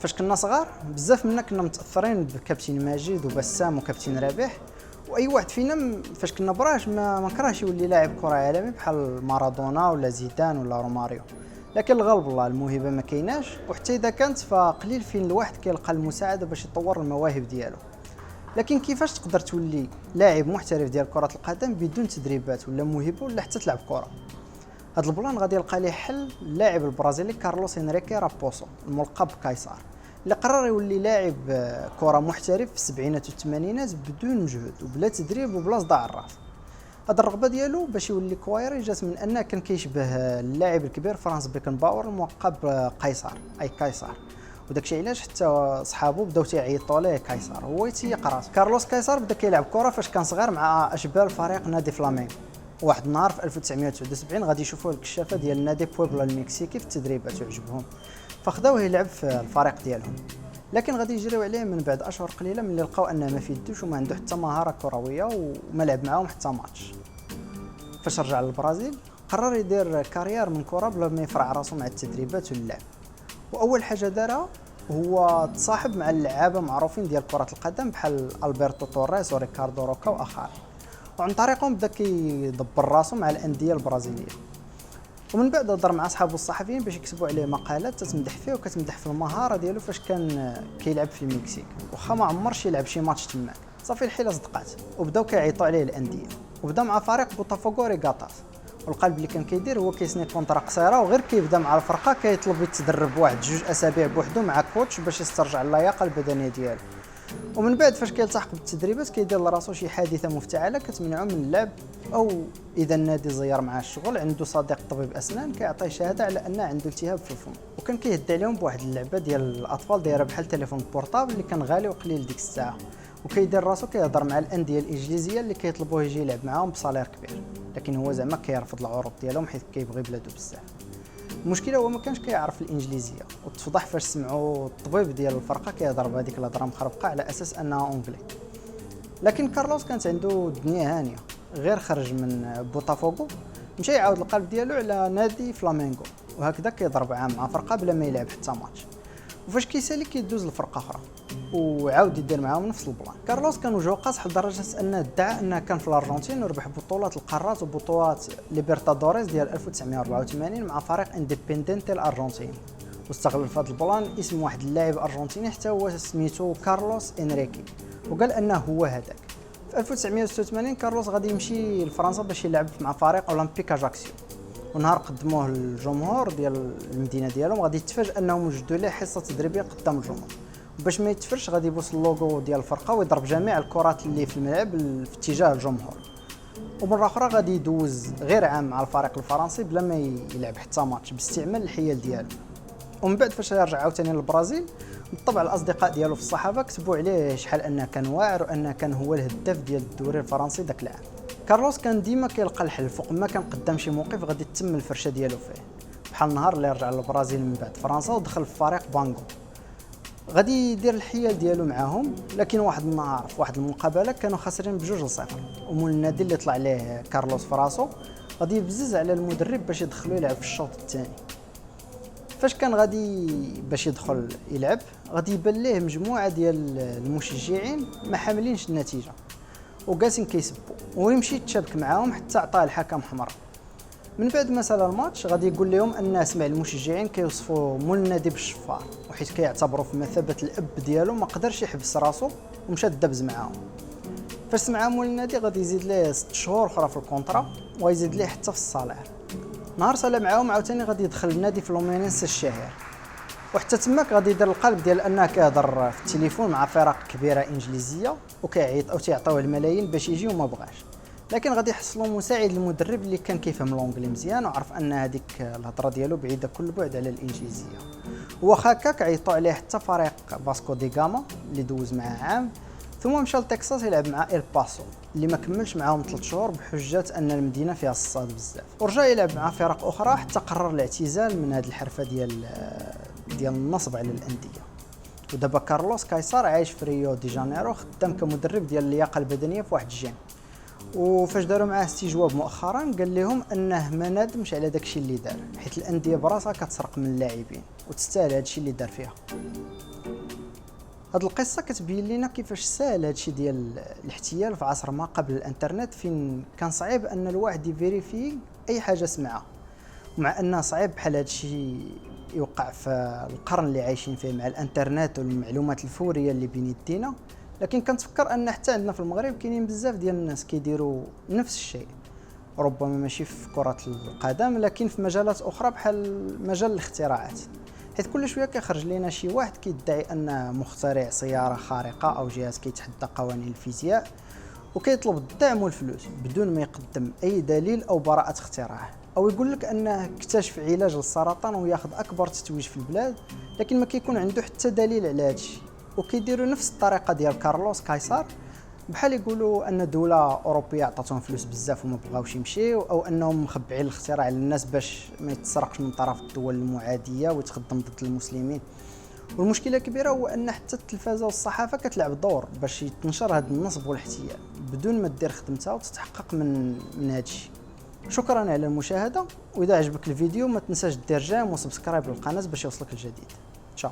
فاش كنا صغار بزاف منا كنا متاثرين بكابتن ماجد وبسام وكابتن رابح، واي واحد فينا فاش كنا براش ما كرهش يولي لاعب كره عالمي بحال مارادونا ولا زيدان ولا روماريو. لكن الغالب الله الموهبه ما كايناش، وحتى اذا كانت فقليل فين الواحد كيلقى المساعده باش يطور المواهب ديالو. لكن كيفاش تقدر تولي لاعب محترف ديال كره القدم بدون تدريبات ولا موهبه ولا حتى تلعب كره؟ هذا البلان غادي يلقى ليه حل اللاعب البرازيلي كارلوس انريكي رابوسو الملقب بكايسار، اللي قرر يولي لاعب كره محترف في السبعينات والثمانينات بدون مجهود وبلا تدريب وبلا صداع الراس. هذه الرغبه ديالو باش يولي كوايري جات من انه كان كيشبه اللاعب الكبير فرانس بيكنباور الملقب قيصر اي كايسار، وداكشي علاش حتى صحابو بداو تيعيطوا ليه كايسار، هو يتيق راسو. كارلوس كايسار بدا كيلعب كره فاش كان صغير مع اشبال فريق نادي فلامينغو. واحد النهار في 1979 غادي يشوفوه الكشافه ديال نادي بويبلا المكسيكي في التدريبات وعجبهم، فخداوه يلعب في الفريق ديالهم. لكن غادي يجريو عليه من بعد اشهر قليله ملي لقاو انه ما فيدوش وما عنده حتى مهاره كرويه وما لعب معاهم حتى ماتش. فاش رجع للبرازيل قرر يدير كارير من كره بلا ما يفرع راسو مع التدريبات واللعب، واول حاجه دارها هو تصاحب مع اللعابه معروفين ديال كره القدم بحال البرتو توريس وريكاردو روكا واخرين، وعن طريقهم بدا كيدبر راسو مع الانديه البرازيليه. ومن بعد هضر مع اصحابو الصحفيين باش يكتبوا عليه مقالات تتمدح فيه وكتمدح في المهاره ديالو فاش كان كيلعب في المكسيك، واخا ما عمرش يلعب شي ماتش تماك. صافي الحيله صدقات وبداو كيعيطوا عليه الانديه، وبدا مع فريق بوتافوغو ريغاتاس، والقلب اللي كان كيدير هو كيسني كونطرا قصيره، وغير كيبدا مع الفرقه كيطلب يتدرب واحد جوج اسابيع بوحدو مع كوتش باش يسترجع اللياقه البدنيه ديالو. ومن بعد فاش كيلتحق بالتدريبات كيدير لراسو شي حادثه مفتعله كتمنعو من اللعب، او اذا النادي زير معاه الشغل عنده صديق طبيب اسنان كيعطيه شهاده على ان عنده التهاب في الفم. وكان كيهدى عليهم بواحد اللعبه ديال الاطفال دايره بحال تليفون بورطابل اللي كان غالي وقليل ديك الساعه، وكيدير راسو كيهضر مع الانديه الانجليزيه اللي كيطلبوه يجي يلعب معاهم بصالير كبير، لكن هو زعما كيرفض العروض ديالهم حيت كيبغي بلادو بزاف. المشكله هو ما كانش كيعرف الانجليزيه، وتفضح فاش سمعوا الطبيب ديال الفرقه كيهضر بهذيك الهضره مخربقه على اساس انها اونجلي. لكن كارلوس كانت عنده الدنيا هانيه، غير خرج من بوتافوغو مشى يعاود القلب ديالو على نادي فلامينغو، وهكذا كيضرب عام مع فرقه بلا ما يلعب حتى ماتش. وفاش كيسالي كيدوز لفرقه اخرى وعاود يدير معاهم نفس البلان. كارلوس كان وجهه قاصح لدرجه انه ادعى انه كان في الارجنتين وربح بطولات القارات وبطولات ليبرتادوريس ديال 1984 مع فريق انديبندنتي الارجنتين، واستغل في هذا البلان اسم واحد اللاعب ارجنتيني حتى هو سميتو كارلوس انريكي، وقال انه هو هذاك. في 1986 كارلوس غادي يمشي لفرنسا باش يلعب مع فريق اولمبيك اجاكسيو، ونهار قدموه الجمهور ديال المدينه ديالهم غادي يتفاجئ انهم وجدوا ليه حصه تدريبيه قدام الجمهور، باش ما يتفرش غادي يبوس اللوغو ديال الفرقه ويضرب جميع الكرات اللي في الملعب في اتجاه الجمهور. ومره اخرى غادي يدوز غير عام مع الفريق الفرنسي بلا ما يلعب حتى ماتش باستعمال الحيل ديالو. ومن بعد فاش يرجع عاوتاني للبرازيل بالطبع الاصدقاء ديالو في الصحافه كتبوا عليه شحال انه كان واعر وانه كان هو الهداف ديال الدوري الفرنسي داك العام. كارلوس كان ديما كيلقى الحل فوق ما كان قدام شي موقف غادي تتم الفرشه ديالو فيه، بحال النهار اللي رجع للبرازيل من بعد فرنسا ودخل في فريق بانغو غادي يدير الحيل ديالو معاهم. لكن واحد النهار في واحد المقابله كانوا خاسرين ب2-0، ومول النادي اللي طلع عليه كارلوس فراسو غادي يبزز على المدرب باش يدخلو يلعب في الشوط الثاني. فاش كان غادي باش يدخل يلعب غادي يبان ليه مجموعه ديال المشجعين ما حاملينش النتيجه وجالسين كيسبوا، ويمشي يتشابك معاهم حتى عطاه الحكم حمراء. من بعد ما سال الماتش غادي يقول لهم ان سمع المشجعين كيوصفوا مول النادي بالشفار، وحيت كيعتبروا في مثابه الاب ديالو ما قدرش يحبس راسو ومشى دبز معاهم. فاش سمع مول النادي غادي يزيد ليه 6 شهور اخرى في الكونطرا ويزيد ليه حتى في الصالير. نهار سالا معاهم عاوتاني غادي يدخل النادي فلومينينس الشهير، وحتى تماك غادي يدير القلب ديال انه كيهضر في التليفون مع فرق كبيره انجليزيه وكيعيط او تيعطيوه الملايين باش يجي وما بغاش. لكن غادي يحصلوا مساعد المدرب اللي كان كيفهم لونجلي مزيان وعرف ان هذيك الهضره ديالو بعيده كل بعد على الانجليزيه. واخا هكاك عيطوا عليه حتى فريق باسكو دي غاما اللي دوز معاه عام، ثم مشى لتكساس يلعب مع إل باسو اللي ما كملش معاهم 3 شهور بحجه ان المدينه فيها الصاد بزاف، ورجع يلعب مع فرق اخرى حتى قرر الاعتزال من هذه الحرفه ديال النصب على الانديه. ودابا كارلوس كايسار عايش في ريو دي جانيرو خدام كمدرب ديال اللياقه البدنيه في واحد الجيم، وفاش داروا معاه استجواب مؤخرا قال لهم انه ما ندمش على داكشي اللي دار، حيت الانديه براسها كتسرق من اللاعبين وتستاهل هادشي اللي دار فيها. هاد القصه كتبين لنا كيفاش ساهل هادشي ديال الاحتيال في عصر ما قبل الانترنت، فين كان صعيب ان الواحد يفيريفي اي حاجه سمعها، ومع انه صعيب بحال هادشي يوقع في القرن اللي عايشين فيه مع الانترنت والمعلومات الفوريه اللي بين يدينا، لكن كنتفكر ان حتى عندنا في المغرب كاينين بزاف ديال الناس كيديروا نفس الشيء، ربما ماشي في كرة القدم لكن في مجالات اخرى بحال مجال الاختراعات، حيث كل شويه كيخرج لينا شي واحد كيدعي انه مخترع سياره خارقه او جهاز كيتحدى قوانين الفيزياء وكيطلب الدعم والفلوس بدون ما يقدم اي دليل او براءة اختراع، او يقول لك انه اكتشف علاج للسرطان وياخذ اكبر تتويج في البلاد لكن ما كيكون عنده حتى دليل على هادشي. وكيديروا نفس الطريقه ديال كارلوس قيصر، بحال يقولوا ان دوله اوروبيه عطاتهم فلوس بزاف وما بغاوش يمشيو، او انهم مخبعين الاختراع للناس باش ما يتسرقش من طرف الدول المعاديه ويتخدم ضد المسلمين. والمشكله الكبيره هو ان حتى التلفازه والصحافه كتلعب دور باش يتنشر هذا النصب والاحتيال بدون ما دير خدمتها وتتحقق من هذا الشيء. شكرا على المشاهده، واذا عجبك الفيديو ما تنساش دير جيم وسبسكرايب للقناه باش يوصلك الجديد. تشاو.